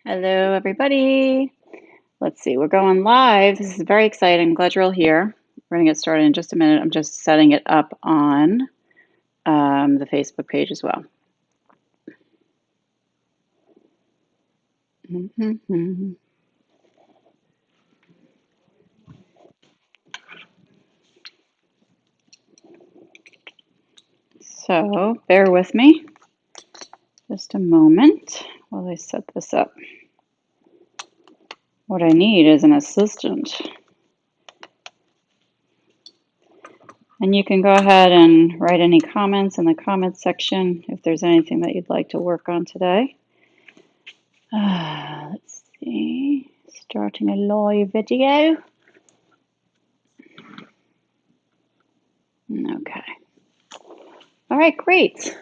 Hello, everybody. Let's see, we're going live. This is very exciting. I'm glad you're all here. We're going to get started in just a minute. I'm just setting it up on the Facebook page as well. So bear with me just a moment while I set this up. What I need is an assistant. And you can go ahead and write any comments in the comments section if there's anything that you'd like to work on today. Let's see, starting a live video. Okay. All right, great.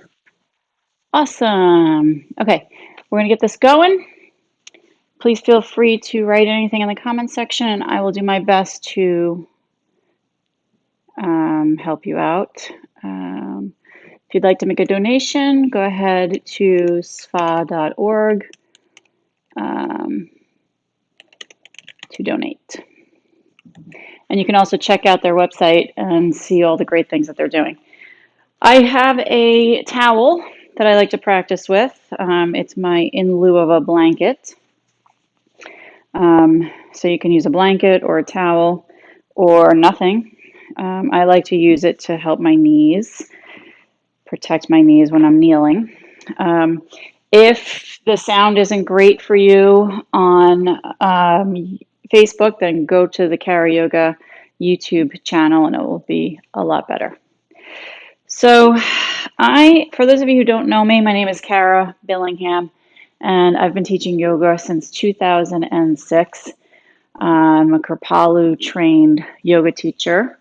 Awesome. Okay, we're going to get this going. Please feel free to write anything in the comments section, and I will do my best to help you out. If you'd like to make a donation, go ahead to sfa.org to donate. And you can also check out their website and see all the great things that they're doing. I have a towel that I like to practice with. It's my in lieu of a blanket. So you can use a blanket or a towel or nothing. I like to use it to help my knees, protect my knees when I'm kneeling. If the sound isn't great for you on Facebook, then go to the Hatha Yoga YouTube channel and it will be a lot better. So for those of you who don't know me, my name is Kara Billingham, and I've been teaching yoga since 2006. I'm a Kripalu trained yoga teacher,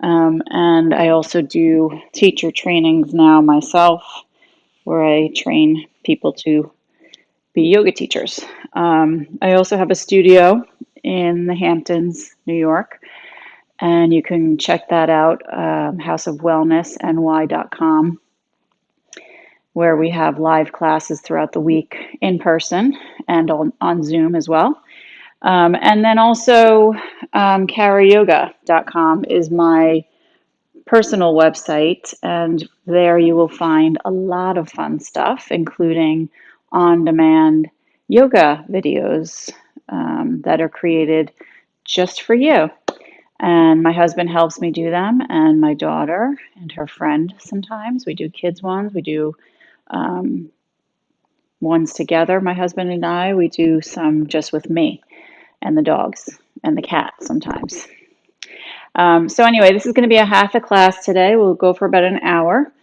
and I also do teacher trainings now myself, where I train people to be yoga teachers. I also have a studio in the Hamptons, New York, and you can check that out, houseofwellnessny.com, where we have live classes throughout the week in person and on Zoom as well. And then also, karayoga.com is my personal website, and there you will find a lot of fun stuff, including on-demand yoga videos that are created just for you. And my husband helps me do them, and my daughter and her friend sometimes. We do kids ones, we do ones together, my husband and I. We do some just with me and the dogs and the cat sometimes. So anyway, this is going to be a hatha class today. We'll go for about an hour,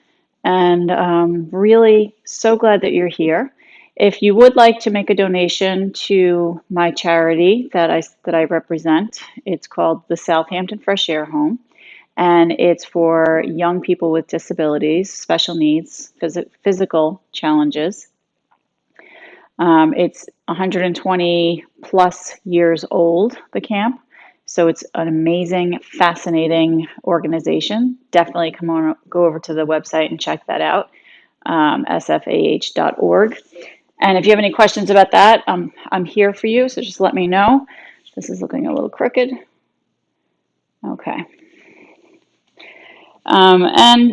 and really so glad that you're here. If you would like to make a donation to my charity that I represent, it's called the Southampton Fresh Air Home, and it's for young people with disabilities, special needs, physical challenges. It's 120 plus years old, the camp. So it's an amazing, fascinating organization. Definitely go over to the website and check that out, sfah.org. And if you have any questions about that, I'm here for you, so just let me know. This is looking a little crooked. Okay. And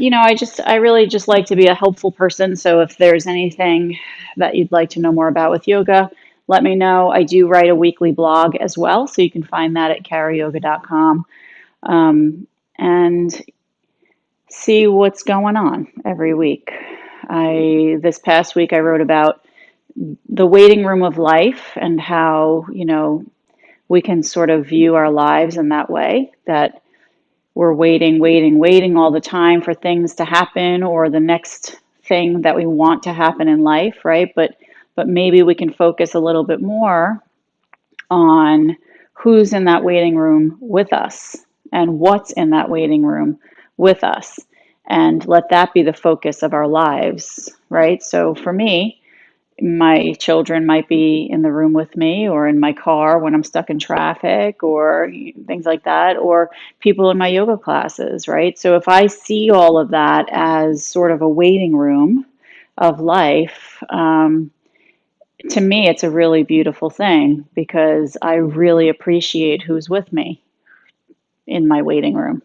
I really just like to be a helpful person. So if there's anything that you'd like to know more about with yoga, let me know. I do write a weekly blog as well, so you can find that at karayoga.com, and see what's going on every week. This past week I wrote about the waiting room of life and how, we can sort of view our lives in that way, that we're waiting all the time for things to happen or the next thing that we want to happen in life, right? But maybe we can focus a little bit more on who's in that waiting room with us and what's in that waiting room with us, and let that be the focus of our lives, right? So for me, my children might be in the room with me or in my car when I'm stuck in traffic or things like that, or people in my yoga classes, right? So if I see all of that as sort of a waiting room of life, to me, it's a really beautiful thing because I really appreciate who's with me in my waiting room.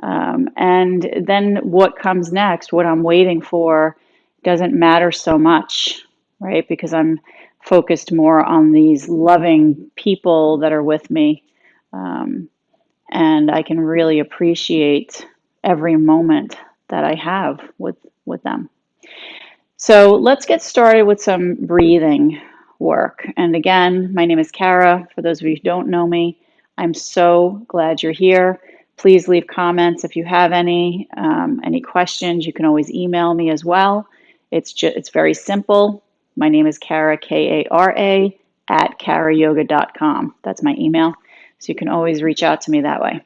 And then what comes next, what I'm waiting for, doesn't matter so much, right? Because I'm focused more on these loving people that are with me. Um, and I can really appreciate every moment that I have with them. So let's get started with some breathing work. And again, my name is Kara. For those of you who don't know me, I'm so glad you're here. Please leave comments if you have any questions. You can always email me as well. It's very simple. My name is Kara, Kara, at karayoga.com. That's my email. So you can always reach out to me that way.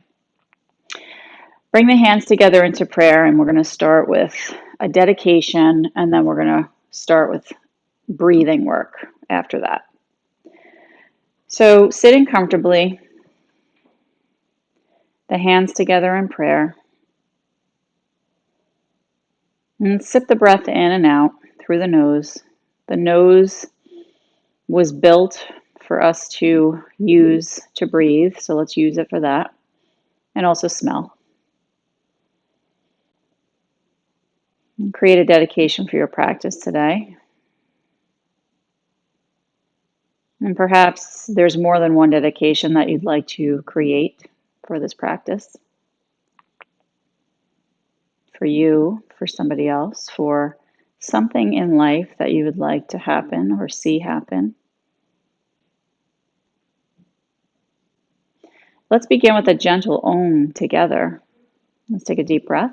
Bring the hands together into prayer, and we're going to start with a dedication, and then we're going to start with breathing work after that. So, sitting comfortably, the hands together in prayer, and sip the breath in and out through the nose. The nose was built for us to use to breathe, so let's use it for that, and also smell. And create a dedication for your practice today. And perhaps there's more than one dedication that you'd like to create for this practice. For you, for somebody else, for something in life that you would like to happen or see happen. Let's begin with a gentle Om together. Let's take a deep breath.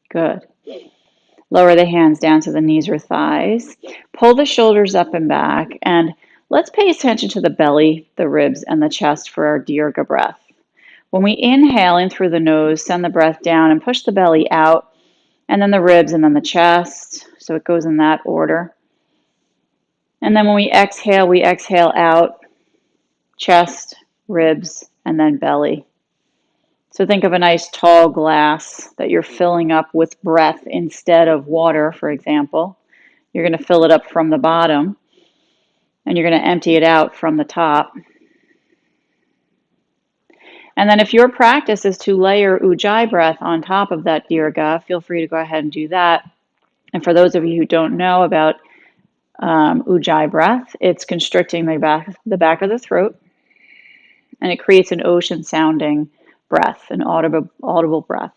Good. Lower the hands down to the knees or thighs. Pull the shoulders up and back. And let's pay attention to the belly, the ribs, and the chest for our Dirga breath. When we inhale in through the nose, send the breath down and push the belly out, and then the ribs, and then the chest. So it goes in that order. And then when we exhale out, chest, ribs, and then belly. So think of a nice tall glass that you're filling up with breath instead of water, for example. You're going to fill it up from the bottom, and you're going to empty it out from the top. And then if your practice is to layer Ujjayi breath on top of that Dirga, feel free to go ahead and do that. And for those of you who don't know about Ujjayi breath, it's constricting the back of the throat, and it creates an ocean sounding breath, an audible breath.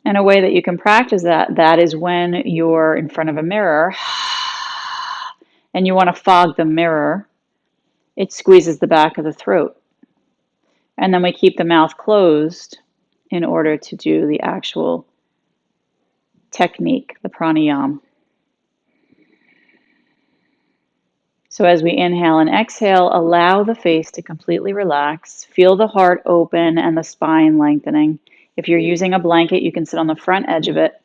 And a way that you can practice that is when you're in front of a mirror and you want to fog the mirror, it squeezes the back of the throat. And then we keep the mouth closed in order to do the actual technique, the pranayama. So as we inhale and exhale, allow the face to completely relax. Feel the heart open and the spine lengthening. If you're using a blanket, you can sit on the front edge of it.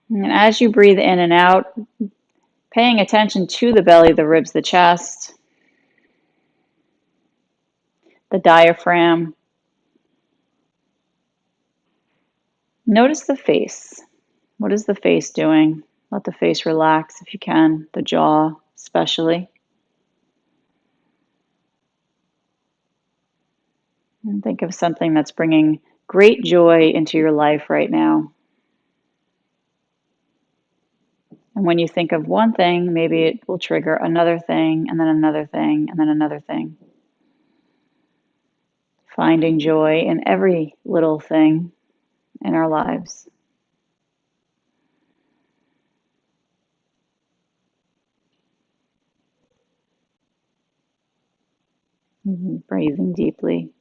And as you breathe in and out, paying attention to the belly, the ribs, the chest, the diaphragm. Notice the face. What is the face doing? Let the face relax if you can, the jaw especially. And think of something that's bringing great joy into your life right now. And when you think of one thing, maybe it will trigger another thing, and then another thing, and then another thing. Finding joy in every little thing in our lives. Breathing deeply.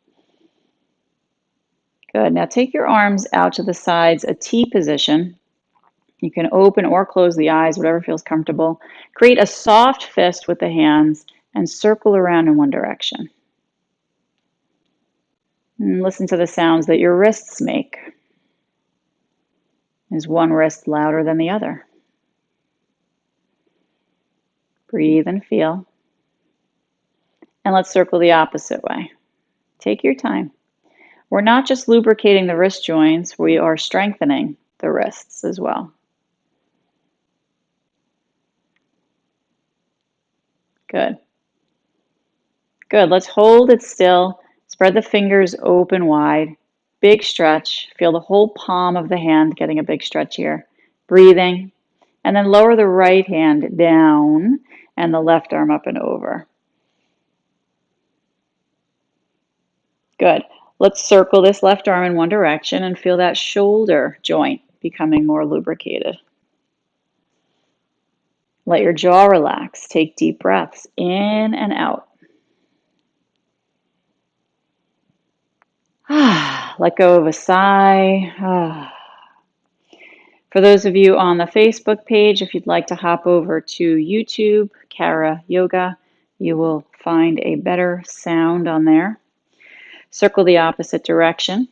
Good. Now take your arms out to the sides, a T position. You can open or close the eyes, whatever feels comfortable. Create a soft fist with the hands and circle around in one direction. And listen to the sounds that your wrists make. Is one wrist louder than the other? Breathe and feel. And let's circle the opposite way. Take your time. We're not just lubricating the wrist joints, we are strengthening the wrists as well. Good. Good. Let's hold it still. Spread the fingers open wide. Big stretch. Feel the whole palm of the hand getting a big stretch here. Breathing. And then lower the right hand down and the left arm up and over. Good. Let's circle this left arm in one direction and feel that shoulder joint becoming more lubricated. Let your jaw relax. Take deep breaths in and out. Let go of a sigh. For those of you on the Facebook page, if you'd like to hop over to YouTube, Hatha Yoga, you will find a better sound on there. Circle the opposite direction.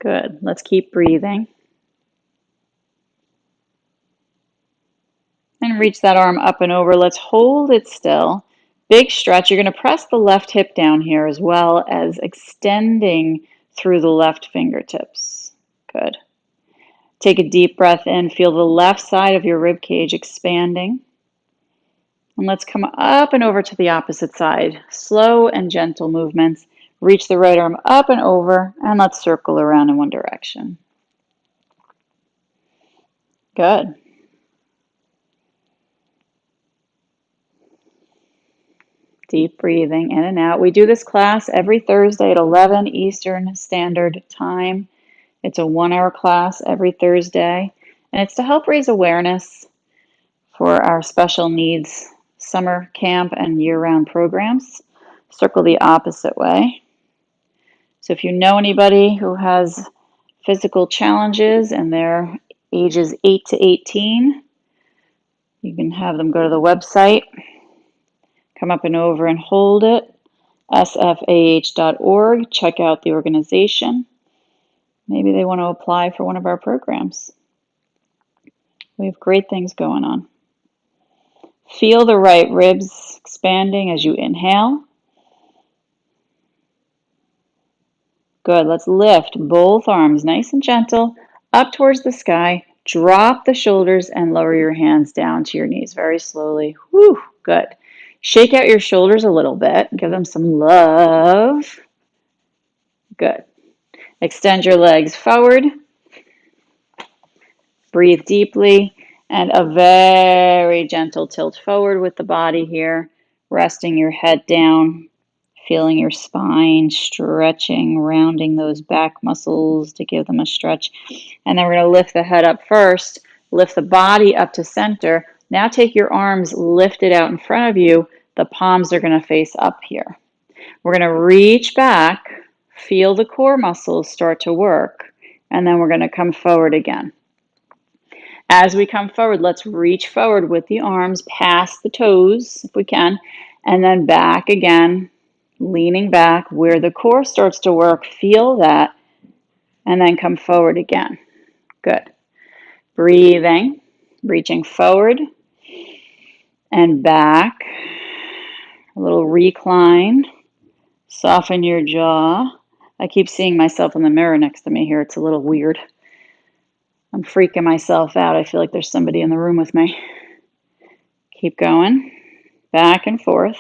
Good. Let's keep breathing. And reach that arm up and over. Let's hold it still. Big stretch. You're going to press the left hip down here as well as extending through the left fingertips. Good. Take a deep breath in. Feel the left side of your rib cage expanding. And let's come up and over to the opposite side. Slow and gentle movements. Reach the right arm up and over, and let's circle around in one direction. Good. Deep breathing in and out. We do this class every Thursday at 11 Eastern Standard Time. It's a 1-hour class every Thursday, and it's to help raise awareness for our special needs summer camp and year-round programs. Circle the opposite way. So if you know anybody who has physical challenges and they're ages 8 to 18, you can have them go to the website, come up and over and hold it, sfah.org, check out the organization. Maybe they want to apply for one of our programs. We have great things going on. Feel the right ribs expanding as you inhale. Good. Let's lift both arms nice and gentle up towards the sky. Drop the shoulders and lower your hands down to your knees very slowly. Whew, good. Shake out your shoulders a little bit. Give them some love. Good. Extend your legs forward. Breathe deeply. And a very gentle tilt forward with the body here. Resting your head down. Feeling your spine stretching, rounding those back muscles to give them a stretch. And then we're going to lift the head up first, lift the body up to center. Now take your arms lifted out in front of you. The palms are going to face up here. We're going to reach back, feel the core muscles start to work, and then we're going to come forward again. As we come forward, let's reach forward with the arms past the toes, if we can, and then back again. Leaning back where the core starts to work, feel that, and then come forward again. Good. Breathing, reaching forward and back. A little recline. Soften your jaw. I keep seeing myself in the mirror next to me here. It's a little weird. I'm freaking myself out. I feel like there's somebody in the room with me. Keep going. Back and forth.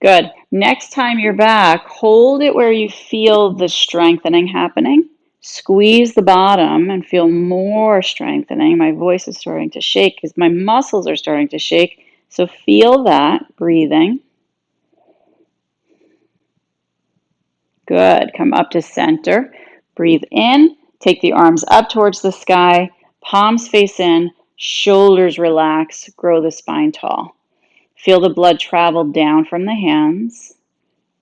Good. Next time you're back, hold it where you feel the strengthening happening. Squeeze the bottom and feel more strengthening. My voice is starting to shake because my muscles are starting to shake. So feel that, breathing. Good. Come up to center. Breathe in. Take the arms up towards the sky. Palms face in. Shoulders relax. Grow the spine tall. Feel the blood travel down from the hands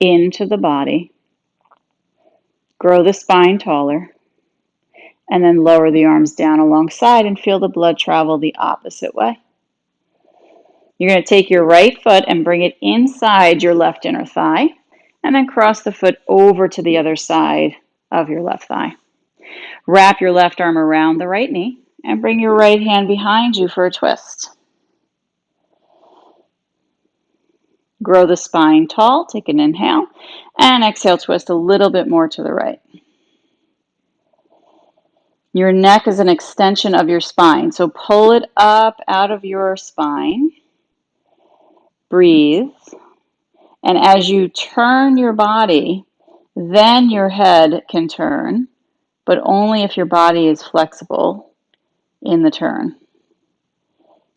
into the body. Grow the spine taller. And then lower the arms down alongside and feel the blood travel the opposite way. You're going to take your right foot and bring it inside your left inner thigh, and then cross the foot over to the other side of your left thigh. Wrap your left arm around the right knee and bring your right hand behind you for a twist. Grow the spine tall. Take an inhale and exhale, twist a little bit more to the right. Your neck is an extension of your spine, so pull it up out of your spine. Breathe. And as you turn your body, then your head can turn, but only if your body is flexible in the turn.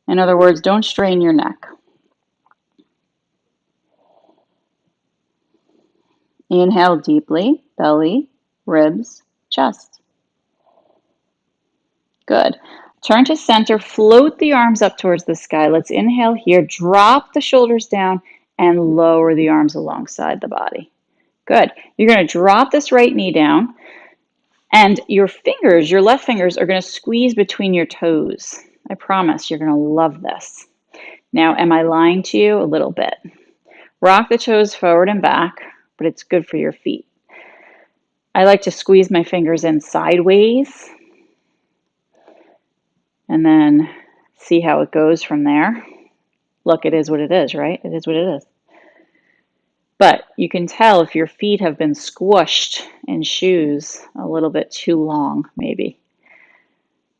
In other words, don't strain your neck. Inhale deeply, belly, ribs, chest. Good. Turn to center, float the arms up towards the sky. Let's inhale here, drop the shoulders down, and lower the arms alongside the body. Good. You're going to drop this right knee down, and your fingers, your left fingers, are going to squeeze between your toes. I promise you're going to love this. Now, am I lying to you? A little bit. Rock the toes forward and back, but it's good for your feet. I like to squeeze my fingers in sideways and then see how it goes from there. Look, it is what it is, right? It is what it is. But you can tell if your feet have been squished in shoes a little bit too long, maybe,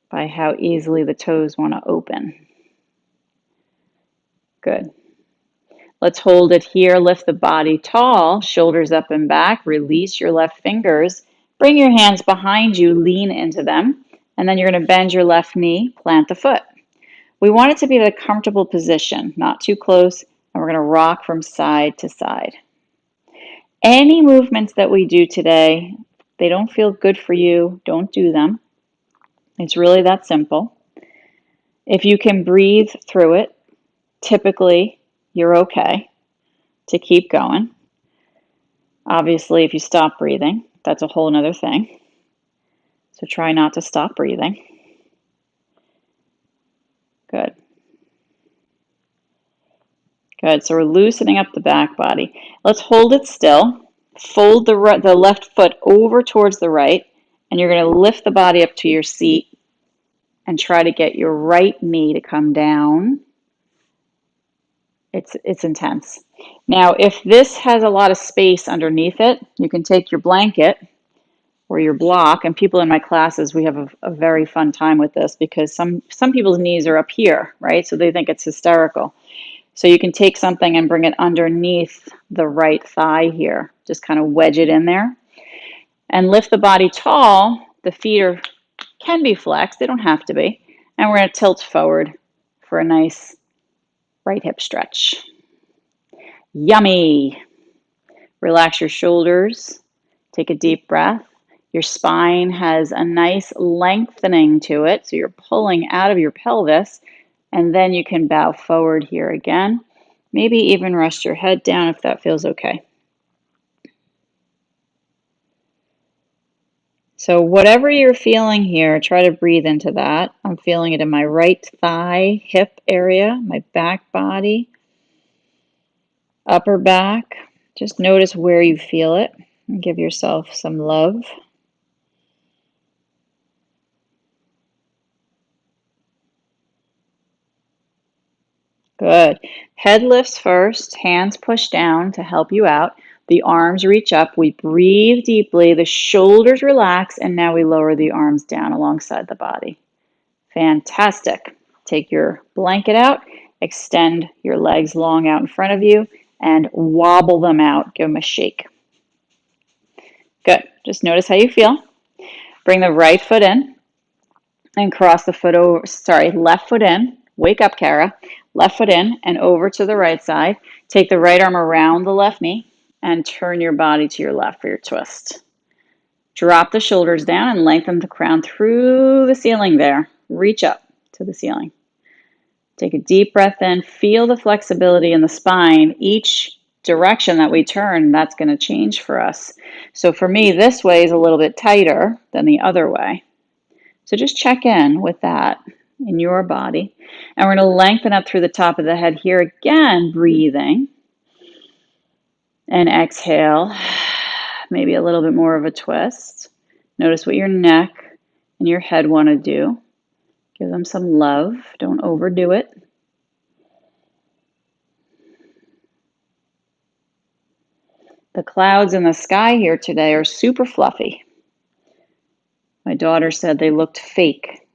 by how easily the toes want to open. Good. Let's hold it here. Lift the body tall, shoulders up and back. Release your left fingers. Bring your hands behind you, lean into them, and then you're going to bend your left knee, plant the foot. We want it to be at a comfortable position, not too close, and we're going to rock from side to side. Any movements that we do today, they don't feel good for you, don't do them. It's really that simple. If you can breathe through it, typically you're okay to keep going. Obviously, if you stop breathing, that's a whole nother thing. So try not to stop breathing. Good. Good. So we're loosening up the back body. Let's hold it still. Fold the left foot over towards the right, and you're going to lift the body up to your seat and try to get your right knee to come down. It's intense. Now, if this has a lot of space underneath it, you can take your blanket or your block, and people in my classes, we have a very fun time with this because some people's knees are up here, right? So they think it's hysterical. So you can take something and bring it underneath the right thigh here. Just kind of wedge it in there. And lift the body tall. The feet can be flexed. They don't have to be. And we're going to tilt forward for a nice right hip stretch. Yummy. Relax your shoulders. Take a deep breath. Your spine has a nice lengthening to it. So you're pulling out of your pelvis. And then you can bow forward here again. Maybe even rest your head down if that feels okay. So whatever you're feeling here, try to breathe into that. I'm feeling it in my right thigh, hip area, my back body, upper back. Just notice where you feel it and give yourself some love. Good. Head lifts first, hands push down to help you out. The arms reach up. We breathe deeply. The shoulders relax, and now we lower the arms down alongside the body. Fantastic. Take your blanket out, extend your legs long out in front of you, and wobble them out. Give them a shake. Good. Just notice how you feel. Bring the right foot in and cross the foot over. Sorry, left foot in. Wake up, Kara. Left foot in and over to the right side. Take the right arm around the left knee and turn your body to your left for your twist. Drop the shoulders down and lengthen the crown through the ceiling there. Reach up to the ceiling. Take a deep breath in. Feel the flexibility in the spine. Each direction that we turn, that's going to change for us. So for me, this way is a little bit tighter than the other way. So just check in with that. in your body. And we're going to lengthen up through the top of the head here again, breathing. And exhale, maybe a little bit more of a twist. Notice what your neck and your head want to do. Give them some love. Don't overdo it. The clouds in the sky here today are super fluffy. My daughter said they looked fake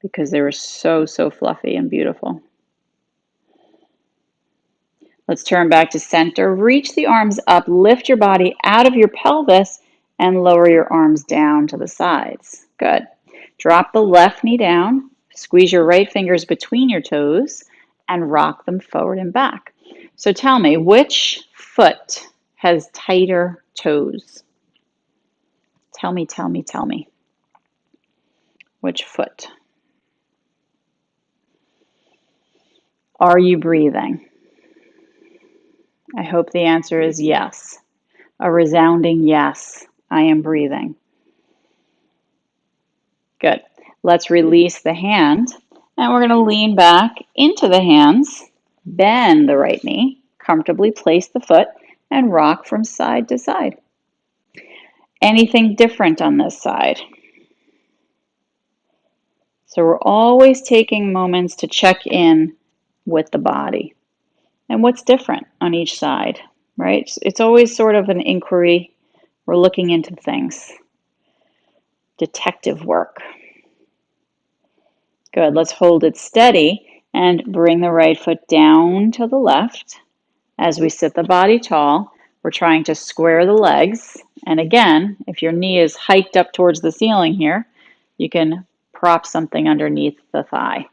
because they were so fluffy and beautiful. Let's turn back to center. Reach the arms up, lift your body out of your pelvis, and lower your arms down to the sides. Good. Drop the left knee down, squeeze your right fingers between your toes, and rock them forward and back. So tell me, which foot has tighter toes? Tell me. Which foot? Are you breathing? I hope the answer is yes. A resounding yes, I am breathing. Good. Let's release the hand, and we're going to lean back into the hands, bend the right knee, comfortably place the foot, and rock from side to side. Anything different on this side? So we're always taking moments to check in with the body. And what's different on each side, right? It's always sort of an inquiry. We're looking into things. Detective work. Good. Let's hold it steady and bring the right foot down to the left. As we sit the body tall, we're trying to square the legs. And again, if your knee is hiked up towards the ceiling here, you can prop something underneath the thigh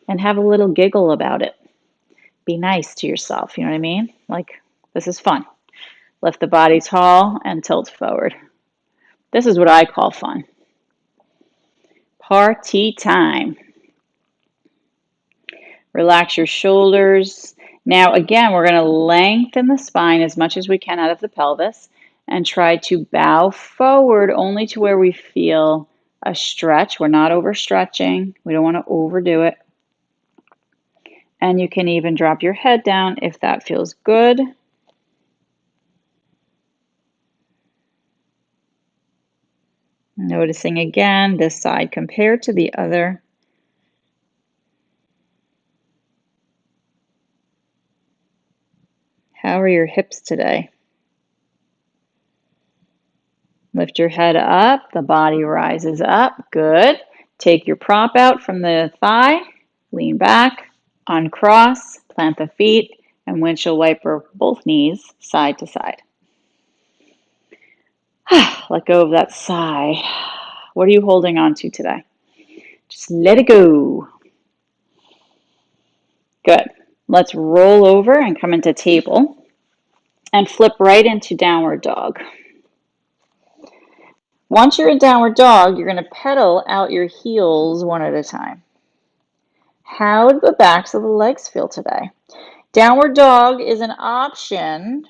and have a little giggle about it. Be nice to yourself, you know what I mean? Like, this is fun. Lift the body tall and tilt forward. This is what I call fun. Party time. Relax your shoulders. Now, again, we're going to lengthen the spine as much as we can out of the pelvis and try to bow forward only to where we feel a stretch. We're not overstretching. We don't want to overdo it. And you can even drop your head down if that feels good. Noticing again this side compared to the other. How are your hips today? Lift your head up, the body rises up. Good. Take your prop out from the thigh, lean back, uncross, plant the feet, and windshield wiper both knees side to side. Let go of that sigh. What are you holding on to today? Just let it go. Good. Let's roll over and come into table and flip right into downward dog. Once you're in downward dog, you're going to pedal out your heels one at a time. How do the backs of the legs feel today? Downward dog is an option.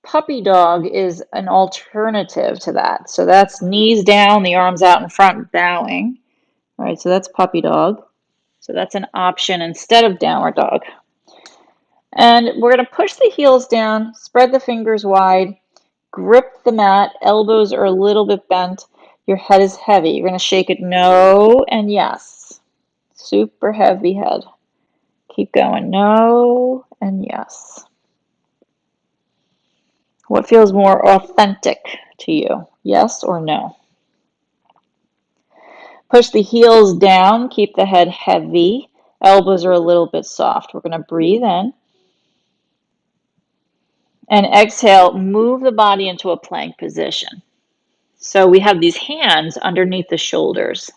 Puppy dog is an alternative to that. So that's knees down, the arms out in front, bowing. All right, so that's puppy dog. So that's an option instead of downward dog. And we're going to push the heels down, spread the fingers wide, grip the mat, elbows are a little bit bent, your head is heavy. You're going to shake it no and yes. Super heavy head. Keep going, no and yes. What feels more authentic to you, yes or no? Push the heels down, keep the head heavy, elbows are a little bit soft. We're going to breathe in. And exhale, move the body into a plank position. So we have these hands underneath the shoulders.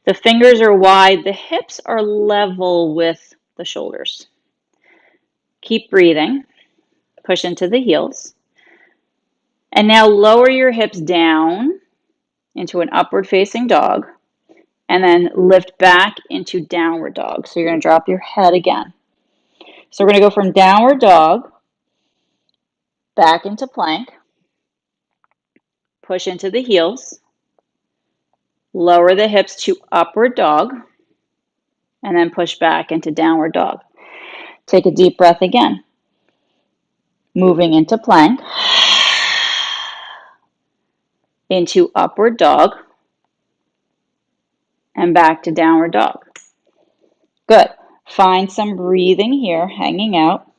The fingers are wide, the hips are level with the shoulders. Keep breathing. Push into the heels. And now lower your hips down into an upward facing dog. And then lift back into downward dog. So you're going to drop your head again. So we're going to go from downward dog back into plank. Push into the heels. Lower the hips to upward dog, and then push back into downward dog. Take a deep breath again. Moving into plank, into upward dog, and back to downward dog. Good. Find some breathing here, hanging out.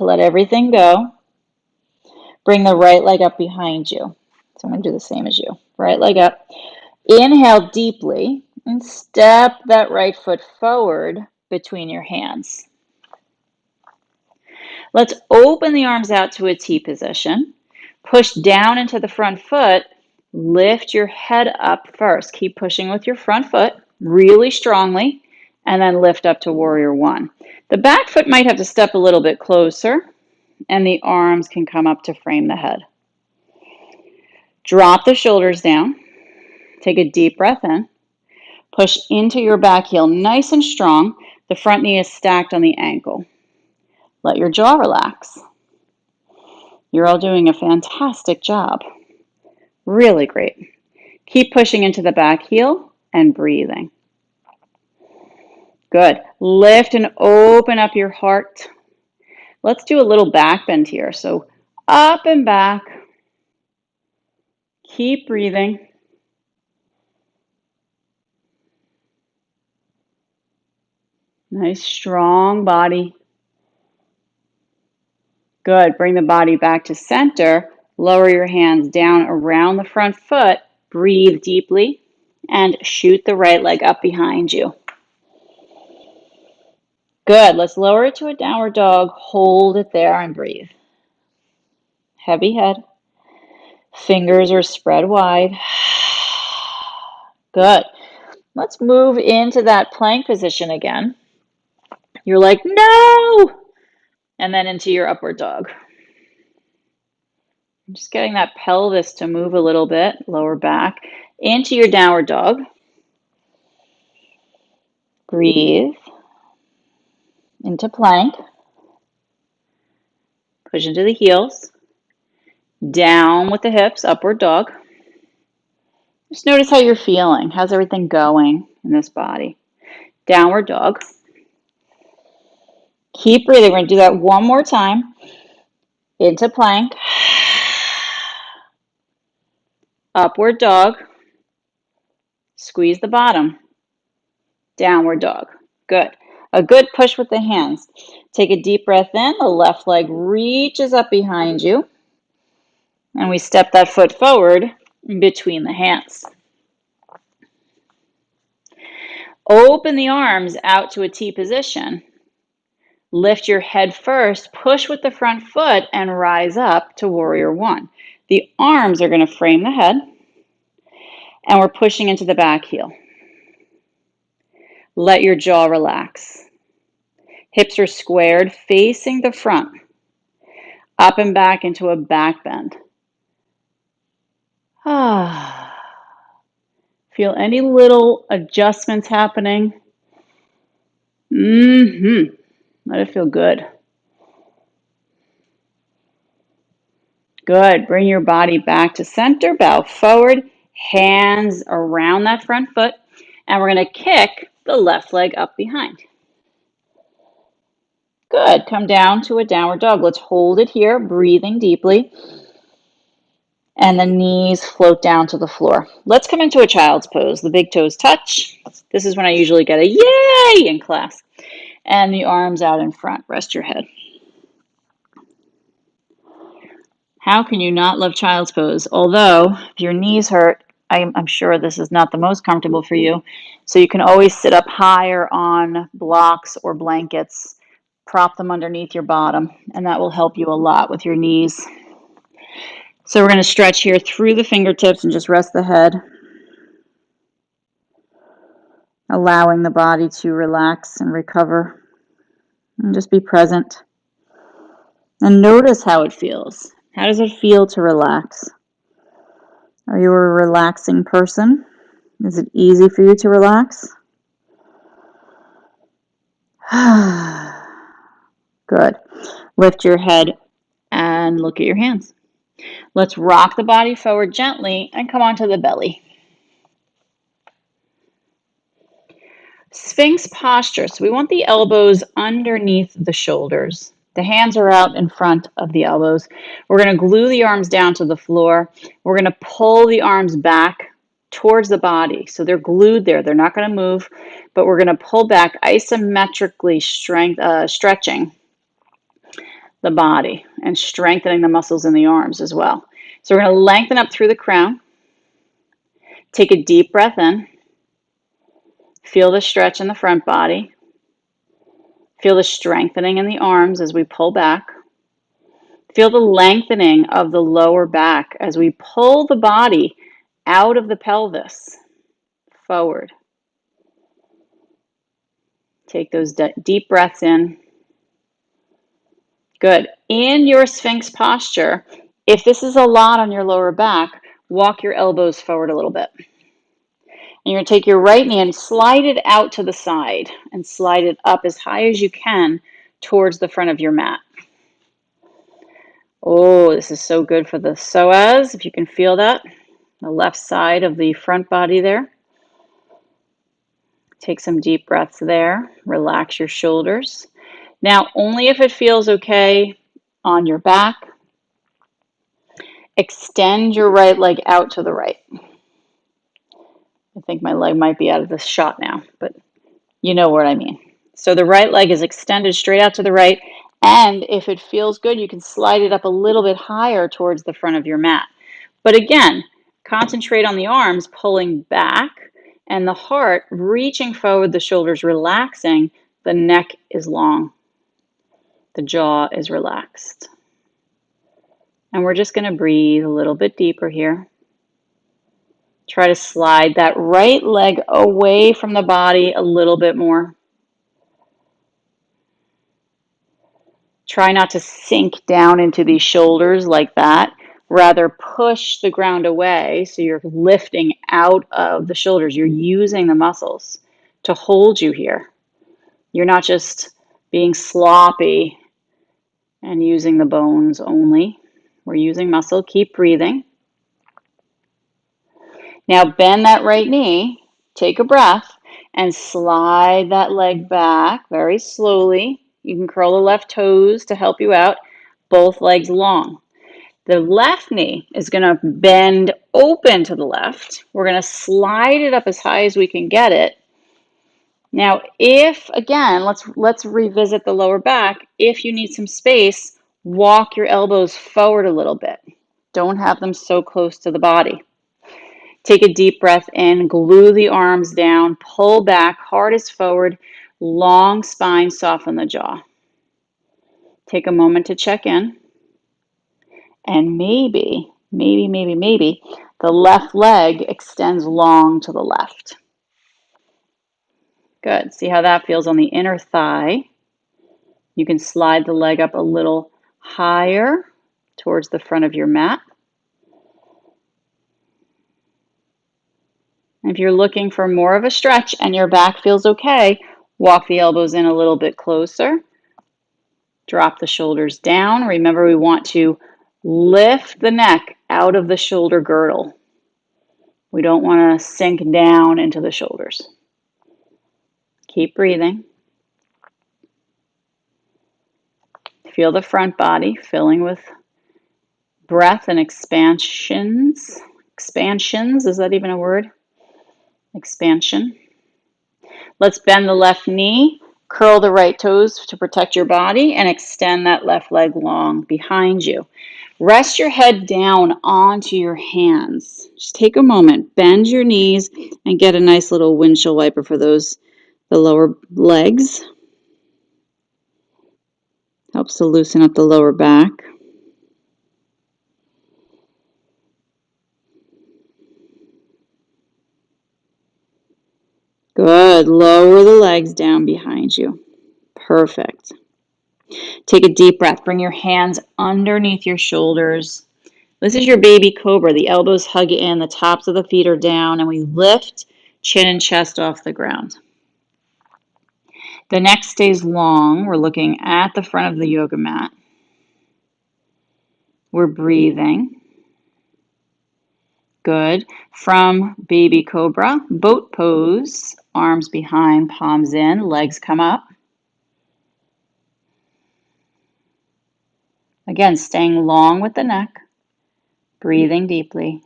Let everything go. Bring the right leg up behind you. So I'm going to do the same as you. Right leg up. Inhale deeply and step that right foot forward between your hands. Let's open the arms out to a T position. Push down into the front foot. Lift your head up first. Keep pushing with your front foot really strongly, and then lift up to warrior one. The back foot might have to step a little bit closer, and the arms can come up to frame the head. Drop the shoulders down. Take a deep breath in. Push into your back heel nice and strong. The front knee is stacked on the ankle. Let your jaw relax. You're all doing a fantastic job. Really great. Keep pushing into the back heel and breathing. Good. Lift and open up your heart. Let's do a little back bend here. So up and back. Keep breathing. Nice strong body. Good. Bring the body back to center. Lower your hands down around the front foot. Breathe deeply and shoot the right leg up behind you. Good. Let's lower it to a downward dog. Hold it there and breathe. Heavy head. Fingers are spread wide. Good. Let's move into that plank position again. You're like, no! And then into your upward dog. Just getting that pelvis to move a little bit, lower back, into your downward dog. Breathe. Into plank. Push into the heels. Down with the hips, upward dog. Just notice how you're feeling. How's everything going in this body? Downward dog. Keep breathing. We're going to do that one more time. Into plank. Upward dog. Squeeze the bottom. Downward dog. Good. A good push with the hands. Take a deep breath in. The left leg reaches up behind you. And we step that foot forward between the hands. Open the arms out to a T position. Lift your head first, push with the front foot, and rise up to warrior one. The arms are going to frame the head, and we're pushing into the back heel. Let your jaw relax. Hips are squared, facing the front. Up and back into a back bend. Feel any little adjustments happening? Let it feel good. Good. Bring your body back to center. Bow forward. Hands around that front foot. And we're going to kick the left leg up behind. Good. Come down to a downward dog. Let's hold it here, breathing deeply. And the knees float down to the floor. Let's come into a child's pose. The big toes touch. This is when I usually get a yay in class. And the arms out in front. Rest your head. How can you not love child's pose? Although, if your knees hurt, I'm sure this is not the most comfortable for you. So you can always sit up higher on blocks or blankets. Prop them underneath your bottom, and that will help you a lot with your knees. So we're going to stretch here through the fingertips and just rest the head. Allowing the body to relax and recover. And just be present. And notice how it feels. How does it feel to relax? Are you a relaxing person? Is it easy for you to relax? Good. Lift your head and look at your hands. Let's rock the body forward gently and come onto the belly. Sphinx posture. So we want the elbows underneath the shoulders. The hands are out in front of the elbows. We're going to glue the arms down to the floor. We're going to pull the arms back towards the body. So they're glued there. They're not going to move, but we're going to pull back isometrically, stretching the body and strengthening the muscles in the arms as well. So we're going to lengthen up through the crown. Take a deep breath in. Feel the stretch in the front body. Feel the strengthening in the arms as we pull back. Feel the lengthening of the lower back as we pull the body out of the pelvis, forward. Take those deep breaths in. Good. In your Sphinx posture, if this is a lot on your lower back, walk your elbows forward a little bit. And you're going to take your right knee and slide it out to the side and slide it up as high as you can towards the front of your mat. Oh, this is so good for the psoas, if you can feel that. The left side of the front body there. Take some deep breaths there. Relax your shoulders. Now, only if it feels okay on your back, extend your right leg out to the right. I think my leg might be out of the shot now, but you know what I mean. So the right leg is extended straight out to the right, and if it feels good, you can slide it up a little bit higher towards the front of your mat. But again, concentrate on the arms pulling back and the heart reaching forward, the shoulders relaxing, the neck is long, the jaw is relaxed. And we're just going to breathe a little bit deeper here. Try to slide that right leg away from the body a little bit more. Try not to sink down into these shoulders like that. Rather push the ground away so you're lifting out of the shoulders. You're using the muscles to hold you here. You're not just being sloppy and using the bones only. We're using muscle. Keep breathing. Now bend that right knee, take a breath, and slide that leg back very slowly. You can curl the left toes to help you out, both legs long. The left knee is going to bend open to the left. We're going to slide it up as high as we can get it. Now, if, again, let's revisit the lower back. If you need some space, walk your elbows forward a little bit. Don't have them so close to the body. Take a deep breath in, glue the arms down, pull back, heart is forward, long spine, soften the jaw. Take a moment to check in. And maybe, the left leg extends long to the left. Good. See how that feels on the inner thigh. You can slide the leg up a little higher towards the front of your mat. If you're looking for more of a stretch and your back feels okay, walk the elbows in a little bit closer. Drop the shoulders down. Remember, we want to lift the neck out of the shoulder girdle. We don't want to sink down into the shoulders. Keep breathing. Feel the front body filling with breath and expansions. Expansions, is that even a word? Expansion. Let's bend the left knee, curl the right toes to protect your body, and extend that left leg long behind you. Rest your head down onto your hands. Just take a moment, bend your knees, and get a nice little windshield wiper for the lower legs. Helps to loosen up the lower back. Good. Lower the legs down behind you. Perfect. Take a deep breath. Bring your hands underneath your shoulders. This is your baby cobra. The elbows hug in, the tops of the feet are down, and we lift chin and chest off the ground. The neck stays long. We're looking at the front of the yoga mat. We're breathing. Good. From baby cobra, boat pose, arms behind, palms in, legs come up. Again, staying long with the neck, breathing deeply.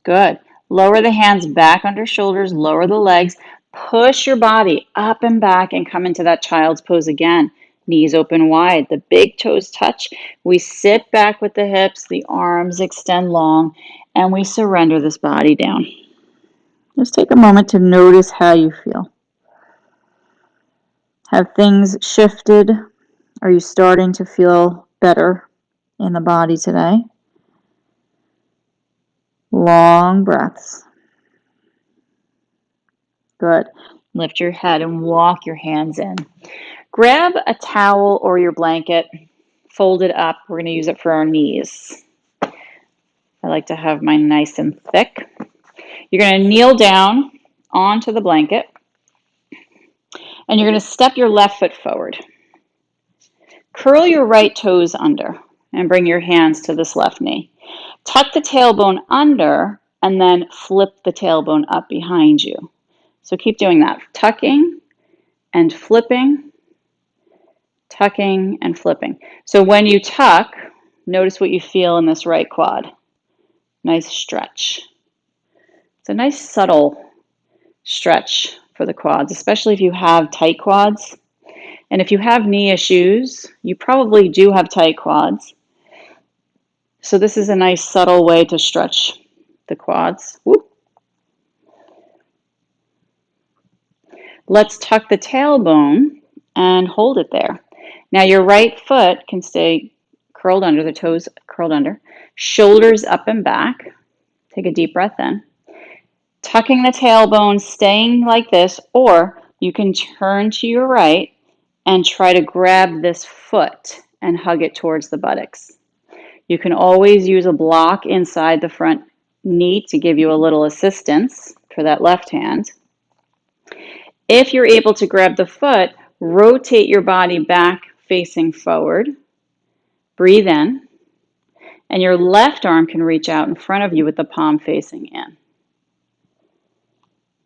Good. Lower the hands back under shoulders, lower the legs, push your body up and back and come into that child's pose again. Knees open wide, the big toes touch. We sit back with the hips, the arms extend long, and we surrender this body down. Just take a moment to notice how you feel. Have things shifted? Are you starting to feel better in the body today? Long breaths. Good. Lift your head and walk your hands in. Grab a towel or your blanket, fold it up. We're going to use it for our knees. I like to have mine nice and thick. You're going to kneel down onto the blanket, and you're going to step your left foot forward. Curl your right toes under and bring your hands to this left knee. Tuck the tailbone under and then flip the tailbone up behind you. So keep doing that. Tucking and flipping, tucking and flipping. So when you tuck, notice what you feel in this right quad. Nice stretch. It's a nice subtle stretch for the quads, especially if you have tight quads. And if you have knee issues, you probably do have tight quads. So this is a nice subtle way to stretch the quads. Whoop. Let's tuck the tailbone and hold it there. Now your right foot can stay curled under, the toes curled under, shoulders up and back. Take a deep breath in. Tucking the tailbone, staying like this, or you can turn to your right and try to grab this foot and hug it towards the buttocks. You can always use a block inside the front knee to give you a little assistance for that left hand. If you're able to grab the foot, rotate your body back facing forward. Breathe in, and your left arm can reach out in front of you with the palm facing in.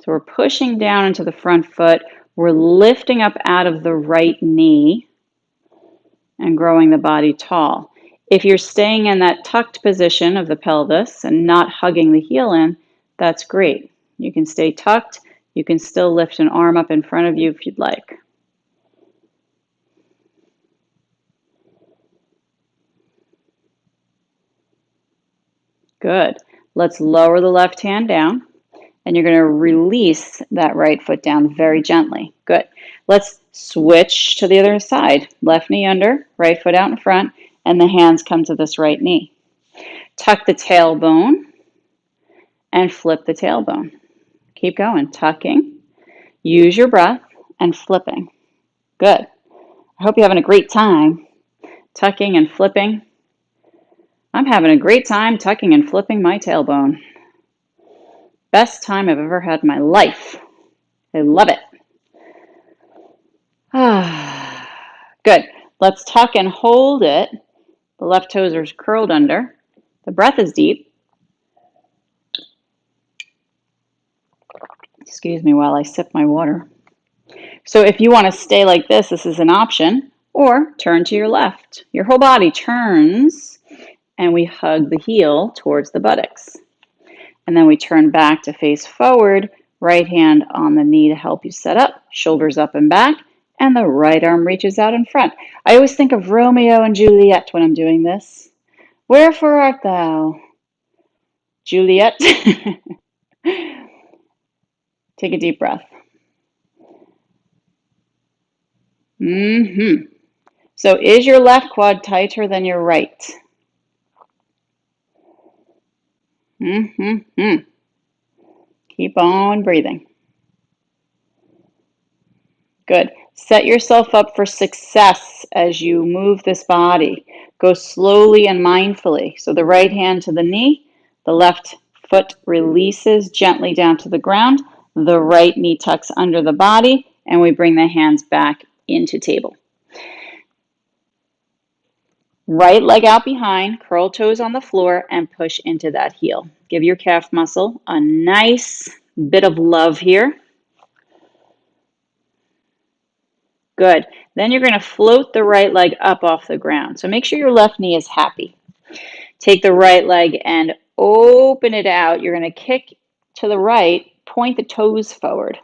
So we're pushing down into the front foot. We're lifting up out of the right knee and growing the body tall. If you're staying in that tucked position of the pelvis and not hugging the heel in, that's great. You can stay tucked. You can still lift an arm up in front of you if you'd like. Good. Let's lower the left hand down, and you're going to release that right foot down very gently. Good. Let's switch to the other side. Left knee under, right foot out in front, and the hands come to this right knee. Tuck the tailbone and flip the tailbone. Keep going. Tucking. Use your breath and flipping. Good. I hope you're having a great time tucking and flipping. I'm having a great time tucking and flipping my tailbone. Best time I've ever had in my life. I love it. Good. Let's tuck and hold it. The left toes are curled under. The breath is deep. Excuse me while I sip my water. So if you want to stay like this is an option, or turn to your left. Your whole body turns, and we hug the heel towards the buttocks. And then we turn back to face forward, right hand on the knee to help you set up, shoulders up and back, and the right arm reaches out in front. I always think of Romeo and Juliet when I'm doing this. Wherefore art thou, Juliet? Take a deep breath. So is your left quad tighter than your right? Keep on breathing. Good. Set yourself up for success as you move this body. Go slowly and mindfully. So the right hand to the knee, the left foot releases gently down to the ground, the right knee tucks under the body, and we bring the hands back into table. Right leg out behind, curl toes on the floor, and push into that heel. Give your calf muscle a nice bit of love here. Good. Then you're going to float the right leg up off the ground. So make sure your left knee is happy. Take the right leg and open it out. You're going to kick to the right, point the toes forward.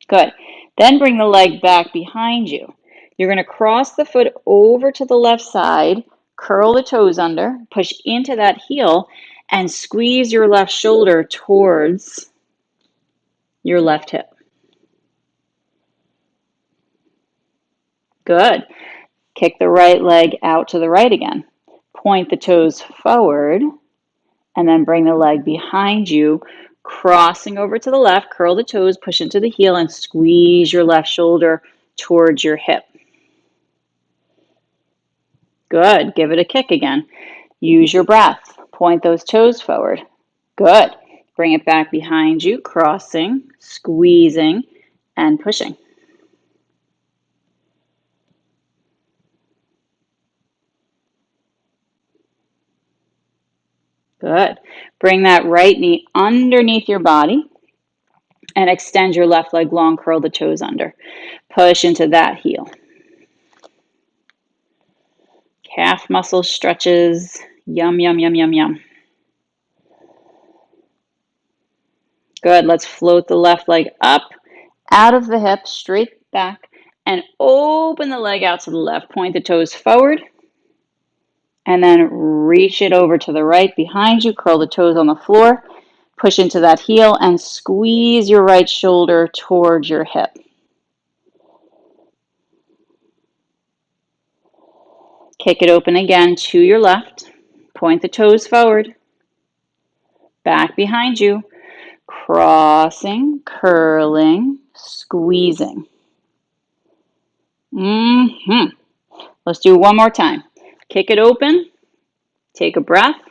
Good. Then bring the leg back behind you. You're going to cross the foot over to the left side, curl the toes under, push into that heel, and squeeze your left shoulder towards your left hip. Good. Kick the right leg out to the right again. Point the toes forward, and then bring the leg behind you, crossing over to the left, curl the toes, push into the heel, and squeeze your left shoulder towards your hip. Good. Give it a kick again. Use your breath. Point those toes forward. Good. Bring it back behind you, crossing, squeezing, and pushing. Good. Bring that right knee underneath your body and extend your left leg long, curl the toes under. Push into that heel. Calf muscle stretches. Yum, yum, yum, yum, yum. Good. Let's float the left leg up, out of the hip, straight back, and open the leg out to the left. Point the toes forward, and then reach it over to the right behind you. Curl the toes on the floor. Push into that heel and squeeze your right shoulder towards your hip. Kick it open again to your left. Point the toes forward. Back behind you. Crossing, curling, squeezing. Let's do it one more time. Kick it open. Take a breath.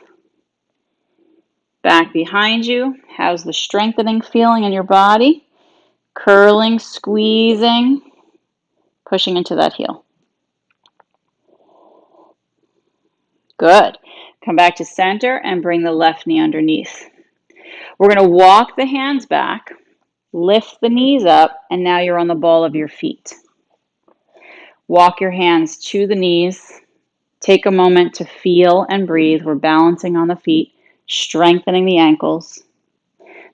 Back behind you. How's the strengthening feeling in your body? Curling, squeezing, pushing into that heel. Good. Come back to center and bring the left knee underneath. We're going to walk the hands back, lift the knees up, and now you're on the ball of your feet. Walk your hands to the knees. Take a moment to feel and breathe. We're balancing on the feet, strengthening the ankles.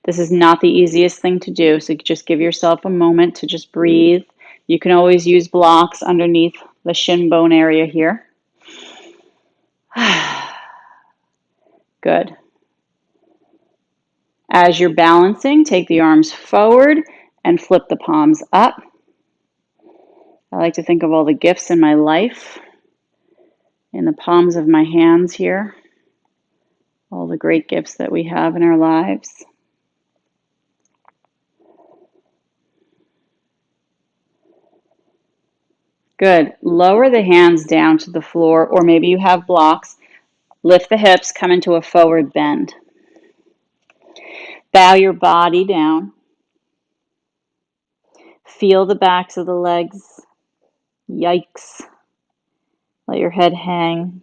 This is not the easiest thing to do, so just give yourself a moment to just breathe. You can always use blocks underneath the shin bone area here. Good. As you're balancing, take the arms forward and flip the palms up. I like to think of all the gifts in my life in the palms of my hands here. All the great gifts that we have in our lives. Good. Lower the hands down to the floor, or maybe you have blocks. Lift the hips, come into a forward bend. Bow your body down. Feel the backs of the legs. Yikes. Let your head hang.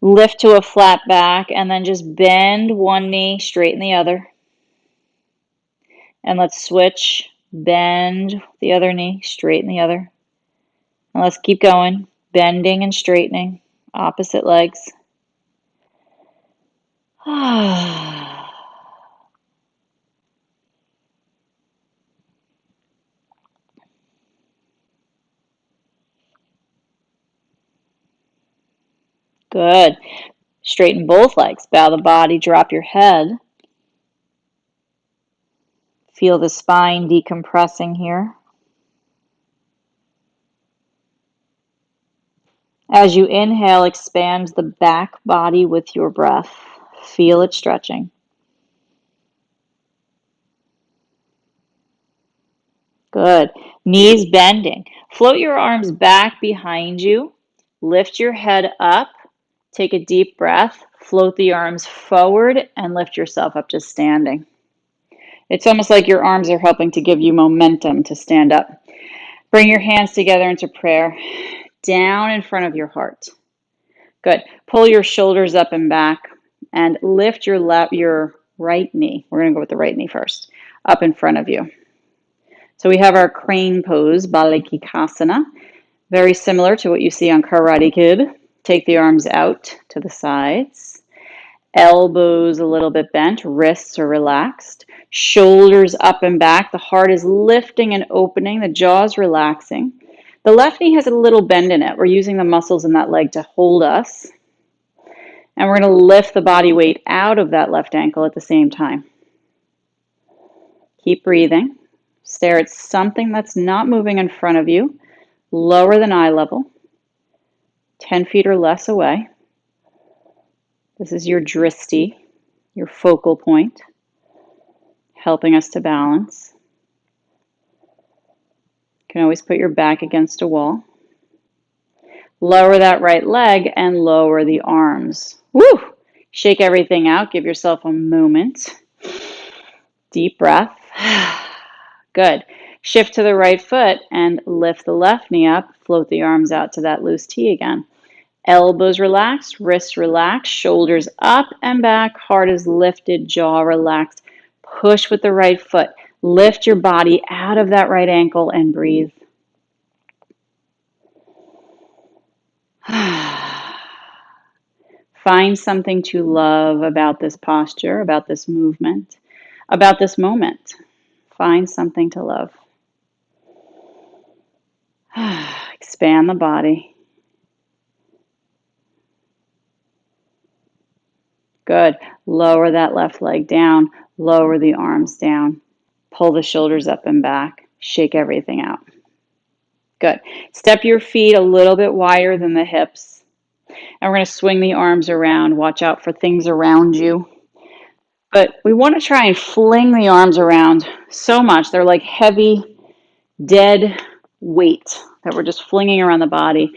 Lift to a flat back and then just bend one knee, straighten the other. And let's switch. Bend the other knee, straighten the other. And let's keep going. Bending and straightening. Opposite legs. Good. Straighten both legs. Bow the body, drop your head. Feel the spine decompressing here. As you inhale, expand the back body with your breath. Feel it stretching. Good. Knees bending. Float your arms back behind you. Lift your head up. Take a deep breath. Float the arms forward and lift yourself up to standing. It's almost like your arms are helping to give you momentum to stand up. Bring your hands together into prayer. down in front of your heart. Good. Pull your shoulders up and back and lift your right knee. We're going to go with the right knee first, up in front of you. So we have our crane pose, Balikikasana, very similar to what you see on Karate Kid. Take the arms out to the sides. Elbows a little bit bent, wrists are relaxed, shoulders up and back. The heart is lifting and opening, the jaw is relaxing. The left knee has a little bend in it. We're using the muscles in that leg to hold us. And we're going to lift the body weight out of that left ankle at the same time. Keep breathing. Stare at something that's not moving in front of you, lower than eye level, 10 feet or less away. This is your dristi, your focal point, helping us to balance. You can always put your back against a wall. Lower that right leg and lower the arms. Woo! Shake everything out. Give yourself a moment. Deep breath. Good. Shift to the right foot and lift the left knee up. Float the arms out to that loose T again. Elbows relaxed, wrists relaxed, shoulders up and back, heart is lifted, jaw relaxed. Push with the right foot. Lift your body out of that right ankle and breathe. Find something to love about this posture, about this movement, about this moment. Find something to love. Expand the body. Good. Lower that left leg down. Lower the arms down. Pull the shoulders up and back. Shake everything out. Good. Step your feet a little bit wider than the hips. And we're going to swing the arms around. Watch out for things around you. But we want to try and fling the arms around so much. They're like heavy, dead weight that we're just flinging around the body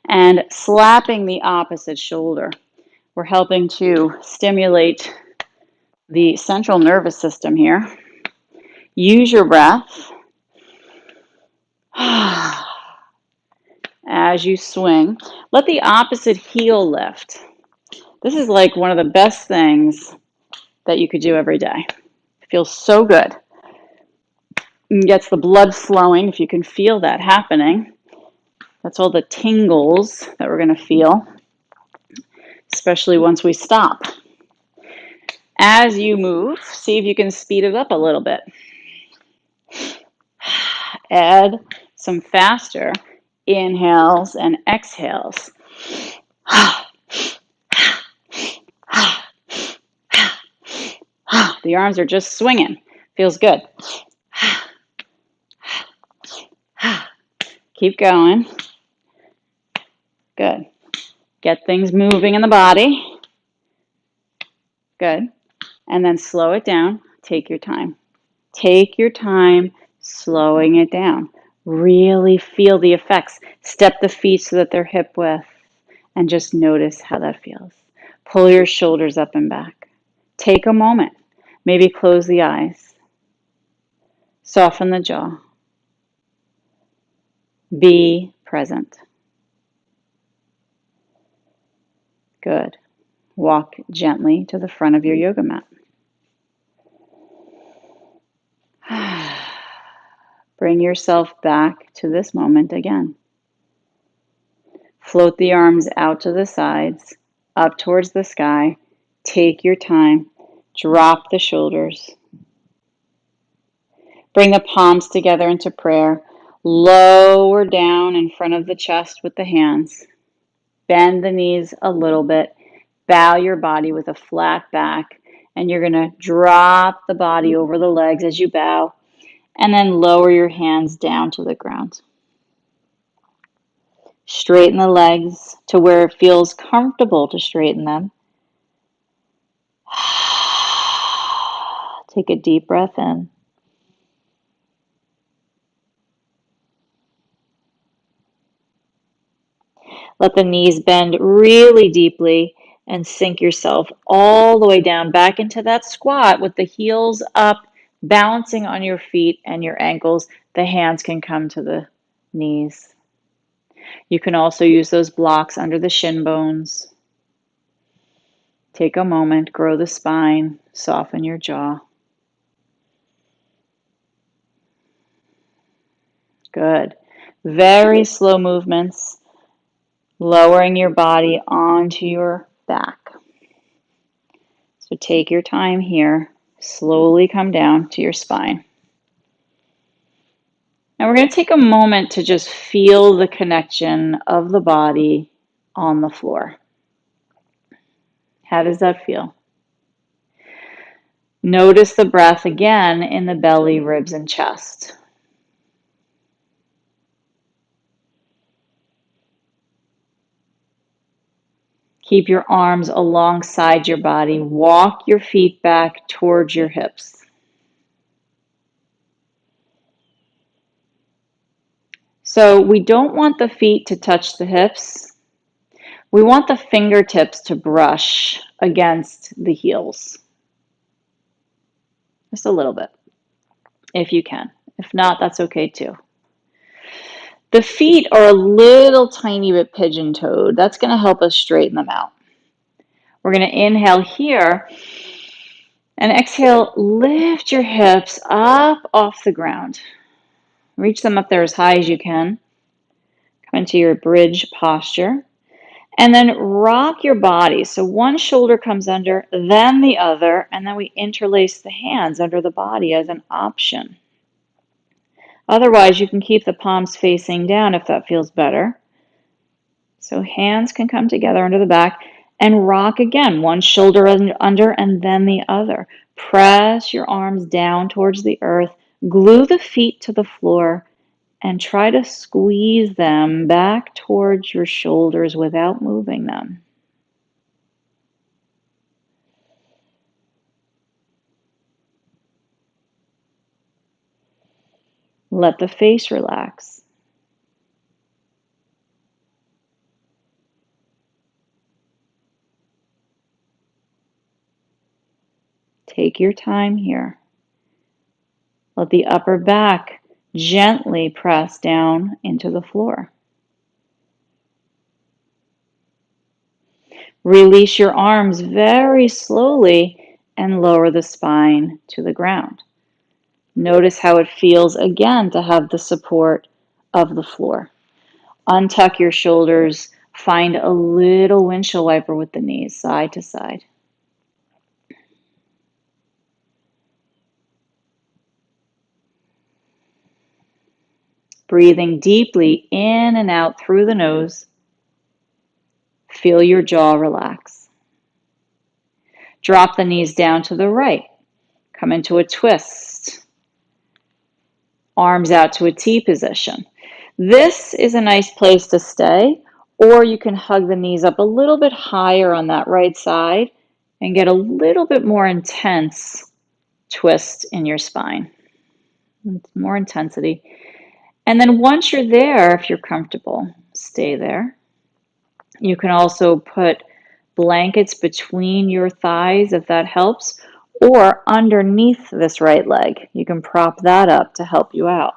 and slapping the opposite shoulder. We're helping to stimulate the central nervous system here. Use your breath as you swing. Let the opposite heel lift. This is like one of the best things that you could do every day. It feels so good. It gets the blood flowing, if you can feel that happening. That's all the tingles that we're going to feel, especially once we stop. As you move, see if you can speed it up a little bit. Add some faster inhales and exhales. The arms are just swinging. Feels good. Keep going. Good. Get things moving in the body. Good. And then slow it down. Take your time. Take your time slowing it down. Really feel the effects. Step the feet so that they're hip width and just notice how that feels. Pull your shoulders up and back. Take a moment. Maybe close the eyes. Soften the jaw. Be present. Good. Walk gently to the front of your yoga mat. Bring yourself back to this moment again. Float the arms out to the sides, up towards the sky. Take your time. Drop the shoulders. Bring the palms together into prayer. Lower down in front of the chest with the hands. Bend the knees a little bit. Bow your body with a flat back. And you're going to drop the body over the legs as you bow. And then lower your hands down to the ground. Straighten the legs to where it feels comfortable to straighten them. Take a deep breath in. Let the knees bend really deeply and sink yourself all the way down back into that squat with the heels up, balancing on your feet and your ankles. The hands can come to the knees. You can also use those blocks under the shin bones. Take a moment, grow the spine, soften your jaw. Good. Very slow movements, lowering your body onto your back. So take your time here. Slowly come down to your spine. Now we're going to take a moment to just feel the connection of the body on the floor. How does that feel? Notice the breath again in the belly, ribs, and chest. Keep your arms alongside your body. Walk your feet back towards your hips. So we don't want the feet to touch the hips. We want the fingertips to brush against the heels. Just a little bit, if you can. If not, that's okay too. The feet are a little tiny bit pigeon-toed. That's going to help us straighten them out. We're going to inhale here and exhale, lift your hips up off the ground. Reach them up there as high as you can. Come into your bridge posture. And then rock your body. So one shoulder comes under, then the other, and then we interlace the hands under the body as an option. Otherwise, you can keep the palms facing down if that feels better. So hands can come together under the back and rock again. One shoulder under and then the other. Press your arms down towards the earth. Glue the feet to the floor and try to squeeze them back towards your shoulders without moving them. Let the face relax. Take your time here. Let the upper back gently press down into the floor. Release your arms very slowly and lower the spine to the ground. Notice how it feels again to have the support of the floor. Untuck your shoulders. Find a little windshield wiper with the knees, side to side. Breathing deeply in and out through the nose. Feel your jaw relax. Drop the knees down to the right. Come into a twist. Arms out to a T position. This is a nice place to stay, or you can hug the knees up a little bit higher on that right side and get a little bit more intense twist in your spine. More intensity. And then once you're there, if you're comfortable, stay there. You can also put blankets between your thighs if that helps, or underneath this right leg. You can prop that up to help you out.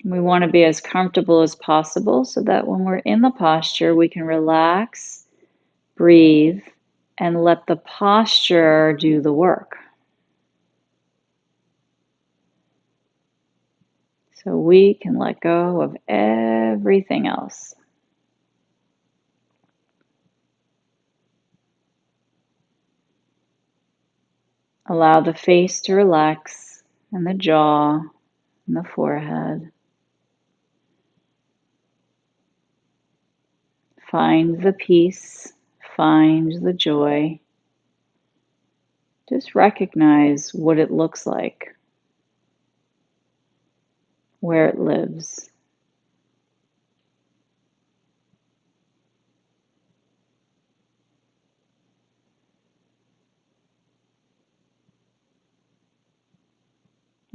We want to be as comfortable as possible so that when we're in the posture, we can relax, breathe, and let the posture do the work. So we can let go of everything else. Allow the face to relax and the jaw and the forehead. Find the peace, find the joy. Just recognize what it looks like, where it lives.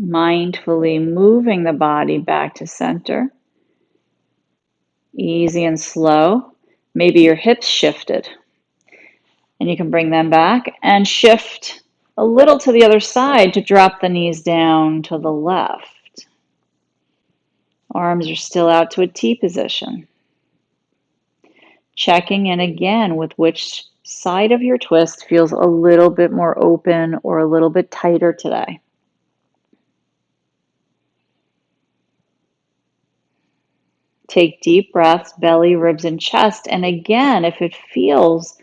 Mindfully moving the body back to center. Easy and slow. Maybe your hips shifted. And you can bring them back and shift a little to the other side to drop the knees down to the left. Arms are still out to a T position. Checking in again with which side of your twist feels a little bit more open or a little bit tighter today. Take deep breaths, belly, ribs, and chest. And again, if it feels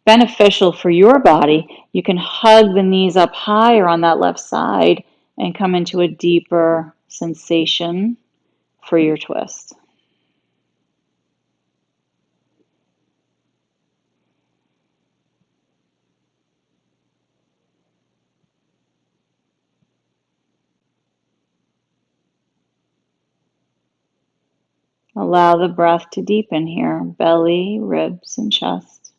beneficial for your body, you can hug the knees up higher on that left side and come into a deeper sensation for your twist. Allow the breath to deepen here, belly, ribs, and chest.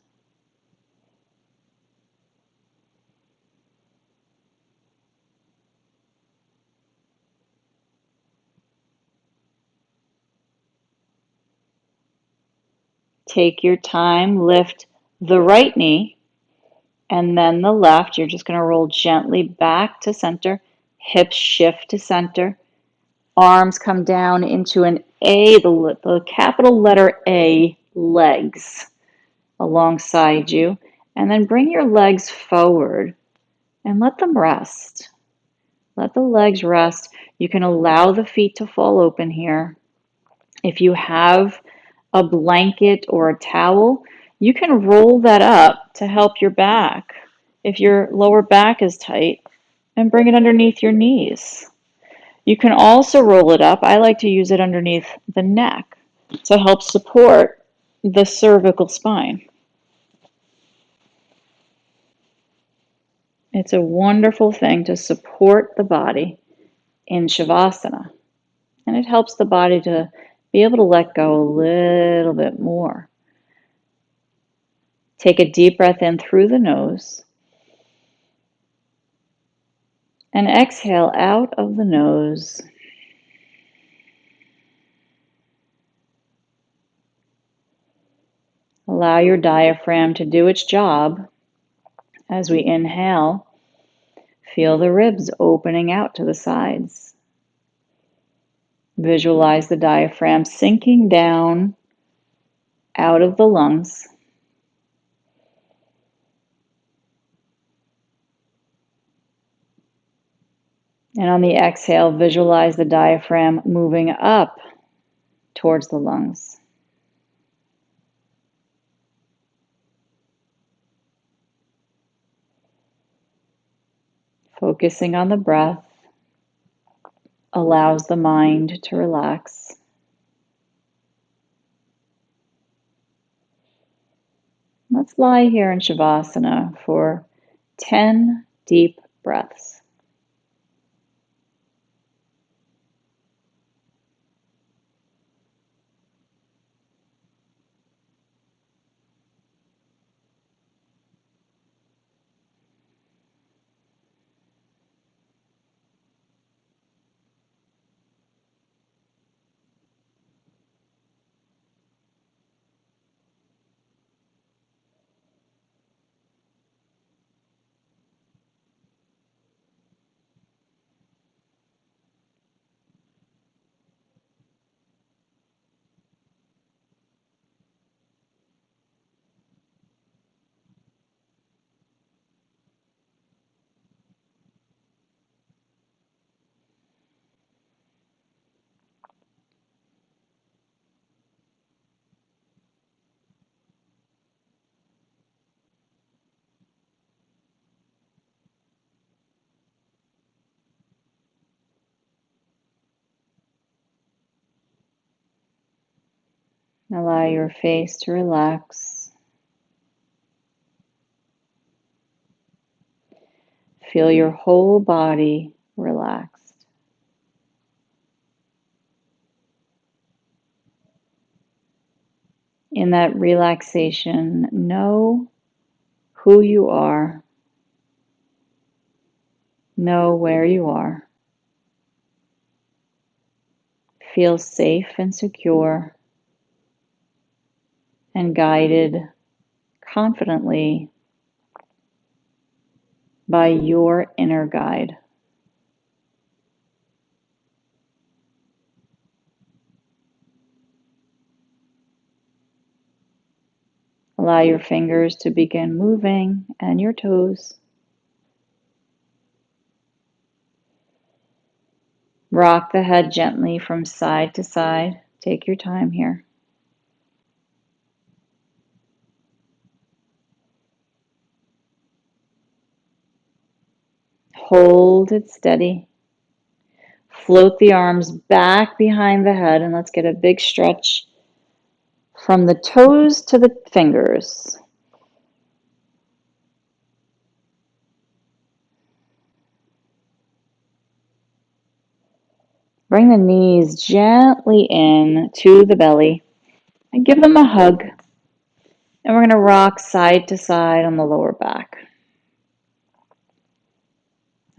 Take your time, lift the right knee and then the left. You're just going to roll gently back to center, hips shift to center, arms come down into an A, the capital letter A, legs alongside you, and then bring your legs forward and let them rest. Let the legs rest. You can allow the feet to fall open here. If you have a blanket or a towel, you can roll that up to help your back. If your lower back is tight, and bring it underneath your knees. You can also roll it up. I like to use it underneath the neck to help support the cervical spine. It's a wonderful thing to support the body in Shavasana, and it helps the body to be able to let go a little bit more. Take a deep breath in through the nose and exhale out of the nose. Allow your diaphragm to do its job. As we inhale, feel the ribs opening out to the sides. Visualize the diaphragm sinking down out of the lungs. And on the exhale, visualize the diaphragm moving up towards the lungs. Focusing on the breath allows the mind to relax. Let's lie here in Shavasana for 10 deep breaths. Allow your face to relax. Feel your whole body relaxed. In that relaxation, know who you are, know where you are. Feel safe and secure and guided confidently by your inner guide. Allow your fingers to begin moving and your toes. Rock the head gently from side to side. Take your time here. Hold it steady. Float the arms back behind the head, and let's get a big stretch from the toes to the fingers. Bring the knees gently in to the belly and give them a hug. And we're going to rock side to side on the lower back.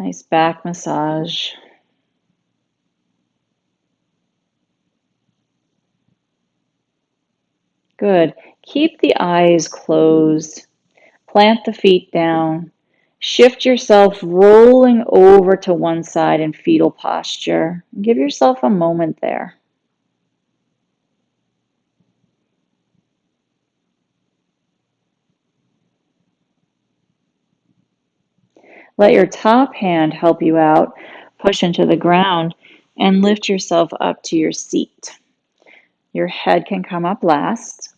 Nice back massage. Good. Keep the eyes closed. Plant the feet down. Shift yourself rolling over to one side in fetal posture. Give yourself a moment there. Let your top hand help you out. Push into the ground and lift yourself up to your seat. Your head can come up last.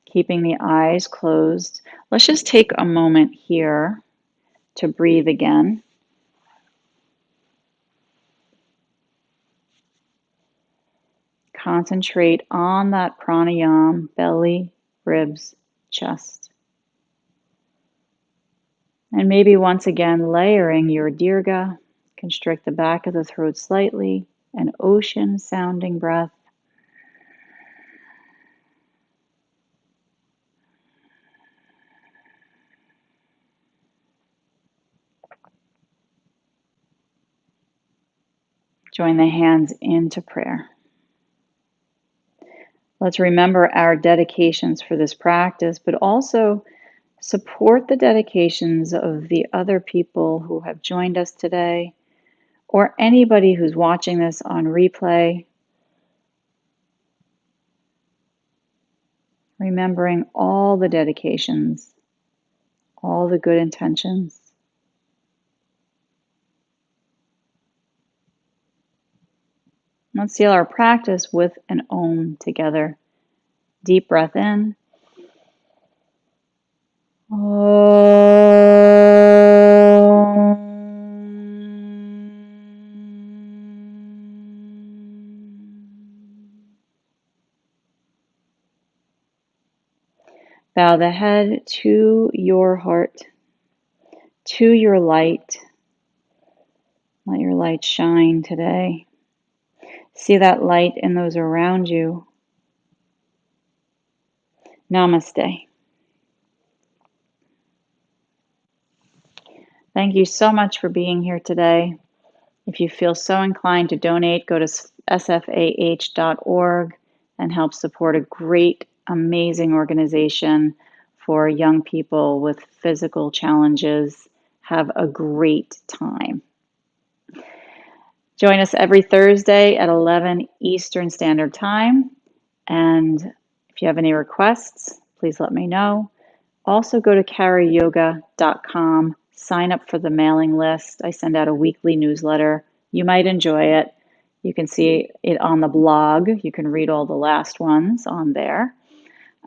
Keeping the eyes closed. Let's just take a moment here to breathe again. Concentrate on that pranayama, belly, ribs, chest. And maybe once again layering your dirga. Constrict the back of the throat slightly. An ocean sounding breath. Join the hands into prayer. Let's remember our dedications for this practice, but also support the dedications of the other people who have joined us today, or anybody who's watching this on replay. Remembering all the dedications, all the good intentions. Let's seal our practice with an Om together. Deep breath in. Bow the head to your heart, to your light. Let your light shine today. See that light in those around you. Namaste. Thank you so much for being here today. If you feel so inclined to donate, go to sfah.org and help support a great, amazing organization for young people with physical challenges. Have a great time. Join us every Thursday at 11 Eastern Standard Time. And if you have any requests, please let me know. Also go to karayoga.com, sign up for the mailing list. I send out a weekly newsletter. You might enjoy it. You can see it on the blog. You can read all the last ones on there.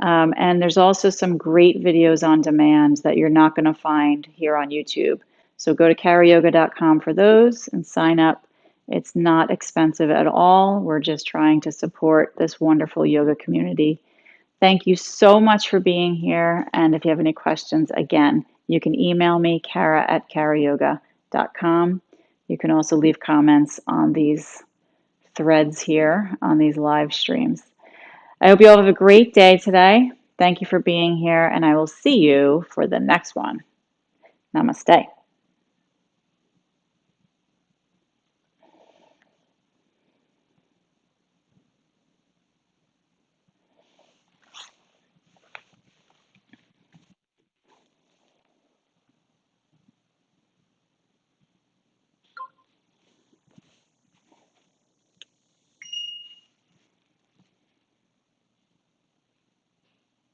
And there's also some great videos on demand that you're not going to find here on YouTube. So go to karayoga.com for those and sign up. It's not expensive at all. We're just trying to support this wonderful yoga community. Thank you so much for being here. And if you have any questions, again, you can email me, kara@karayoga.com. You can also leave comments on these threads here on these live streams. I hope you all have a great day today. Thank you for being here, and I will see you for the next one. Namaste.